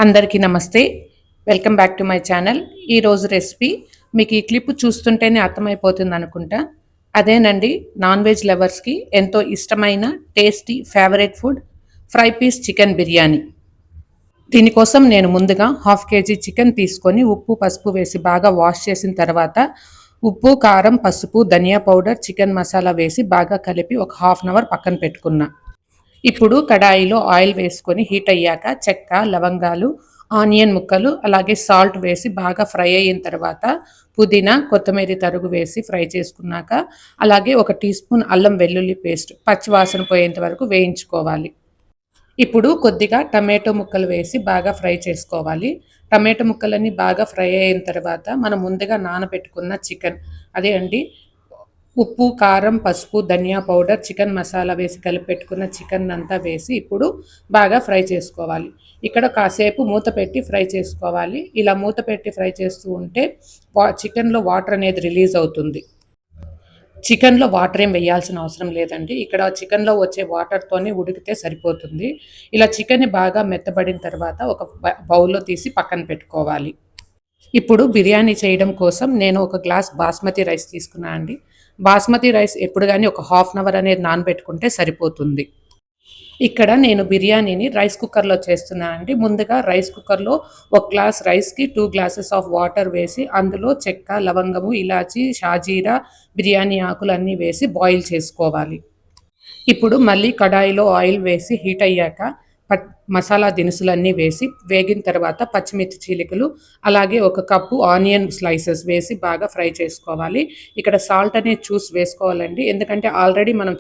అందరికీ నమస్తే. Welcome back to my channel. ఈరోజు రెసిపీ మీకు ఈ క్లిప్ చూస్తుంటేనే అర్థమైపోతుంది అనుకుంటా. అదేనండి, నాన్ వెజ్ లవర్స్కి ఎంతో ఇష్టమైన tasty favourite food fry piece chicken biryani. దీనికోసం నేను ముందుగా 1/2 kg చికెన్ తీసుకొని ఉప్పు పసుపు వేసి బాగా వాష్ చేసిన తర్వాత ఉప్పు కారం పసుపు ధనియా పౌడర్ చికెన్ మసాలా వేసి బాగా కలిపి ఒక 1/2 అవర్ పక్కన పెట్టుకున్నా. ఇప్పుడు కడాయిలో ఆయిల్ వేసుకొని హీట్ అయ్యాక చెక్క లవంగాలు ఆనియన్ ముక్కలు అలాగే సాల్ట్ వేసి బాగా ఫ్రై అయిన తర్వాత పుదీనా కొత్తిమీర తరుగు వేసి ఫ్రై చేసుకున్నాక అలాగే 1 టీ స్పూన్ అల్లం వెల్లుల్లి పేస్ట్ పచ్చివాసన పోయేంత వరకు వేయించుకోవాలి. ఇప్పుడు కొద్దిగా టమాటో ముక్కలు వేసి బాగా ఫ్రై చేసుకోవాలి. టమాటో ముక్కలన్నీ బాగా ఫ్రై అయిన తర్వాత మనం ముందుగా నానబెట్టుకున్న చికెన్, అదే అండి, ఉప్పు కారం పసుపు ధనియా పౌడర్ చికెన్ మసాలా వేసి కలిపి పెట్టుకున్న చికెన్ అంతా వేసి ఇప్పుడు బాగా ఫ్రై చేసుకోవాలి. ఇక్కడ కాసేపు మూత పెట్టి ఫ్రై చేసుకోవాలి. ఇలా మూత పెట్టి ఫ్రై చేస్తూ ఉంటే చికెన్లో వాటర్ అనేది రిలీజ్ అవుతుంది. చికెన్లో వాటర్ ఏం వేయాల్సిన అవసరం లేదండి. ఇక్కడ చికెన్లో వచ్చే వాటర్తోనే ఉడికితే సరిపోతుంది. ఇలా చికెన్ని బాగా మెత్తబడిన తర్వాత ఒక బౌల్లో తీసి పక్కన పెట్టుకోవాలి. ఇప్పుడు బిర్యానీ చేయడం కోసం నేను 1 గ్లాస్ బాస్మతి రైస్ తీసుకున్నాను అండి. బాస్మతి రైస్ ఎప్పుడు కానీ ఒక 1/2 అవర్ అనేది నానబెట్టుకుంటే సరిపోతుంది. ఇక్కడ నేను బిర్యానీని రైస్ కుక్కర్లో చేస్తున్నాను అండి. ముందుగా రైస్ కుక్కర్లో 1 గ్లాస్ రైస్కి 2 గ్లాసెస్ ఆఫ్ వాటర్ వేసి అందులో చెక్క లవంగము ఇలాచి షాజీరా బిర్యానీ ఆకులు అన్నీ వేసి బాయిల్ చేసుకోవాలి. ఇప్పుడు మళ్ళీ కడాయిలో ఆయిల్ వేసి హీట్ అయ్యాక మసాలా దినుసులన్నీ వేసి వేగిన తర్వాత పచ్చిమిర్చి చీలికలు అలాగే 1 కప్పు ఆనియన్ స్లైసెస్ వేసి బాగా ఫ్రై చేసుకోవాలి. ఇక్కడ సాల్ట్ అనేది చూసి వేసుకోవాలండి, ఎందుకంటే ఆల్రెడీ మనం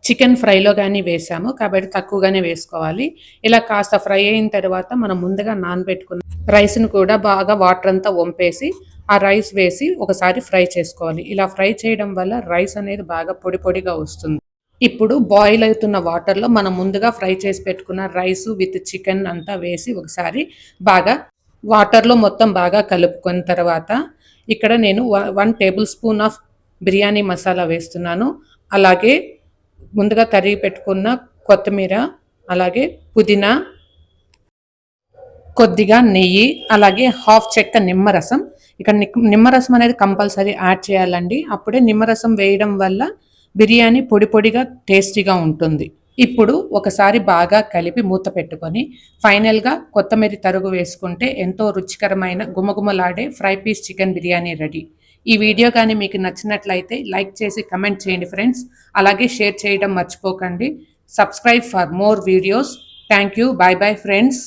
చికెన్ ఫ్రైలో కానీ వేసాము కాబట్టి తక్కువగానే వేసుకోవాలి. ఇలా కాస్త ఫ్రై అయిన తర్వాత మనం ముందుగా నానబెట్టుకున్న రైస్ను కూడా బాగా వాటర్ అంతా వంపేసి ఆ రైస్ వేసి ఒకసారి ఫ్రై చేసుకోవాలి. ఇలా ఫ్రై చేయడం వల్ల రైస్ అనేది బాగా పొడి పొడిగా వస్తుంది. ఇప్పుడు బాయిల్ అవుతున్న వాటర్లో మనం ముందుగా ఫ్రై చేసి పెట్టుకున్న రైస్ విత్ చికెన్ అంతా వేసి ఒకసారి బాగా వాటర్లో మొత్తం బాగా కలుపుకున్న తర్వాత ఇక్కడ నేను 1 table spoon of biryani masala వేస్తున్నాను. అలాగే ముందుగా తరిగి పెట్టుకున్న కొత్తిమీర అలాగే పుదీనా కొద్దిగా నెయ్యి అలాగే 1/2 చెక్క నిమ్మరసం. ఇక్కడ నిమ్మరసం అనేది కంపల్సరీ యాడ్ చేయాలండి. అప్పుడే నిమ్మరసం వేయడం వల్ల బిర్యానీ పొడి పొడిగా టేస్టీగా ఉంటుంది. ఇప్పుడు ఒకసారి బాగా కలిపి మూత పెట్టుకొని ఫైనల్గా కొత్తిమీర తరుగు వేసుకుంటే ఎంతో రుచికరమైన గుమగుమలాడే fry piece chicken biryani ready. ఈ వీడియో కానీ మీకు నచ్చినట్లయితే లైక్ చేసి కమెంట్ చేయండి ఫ్రెండ్స్. అలాగే షేర్ చేయడం మర్చిపోకండి. Subscribe for more videos. Thank you. By bye friends.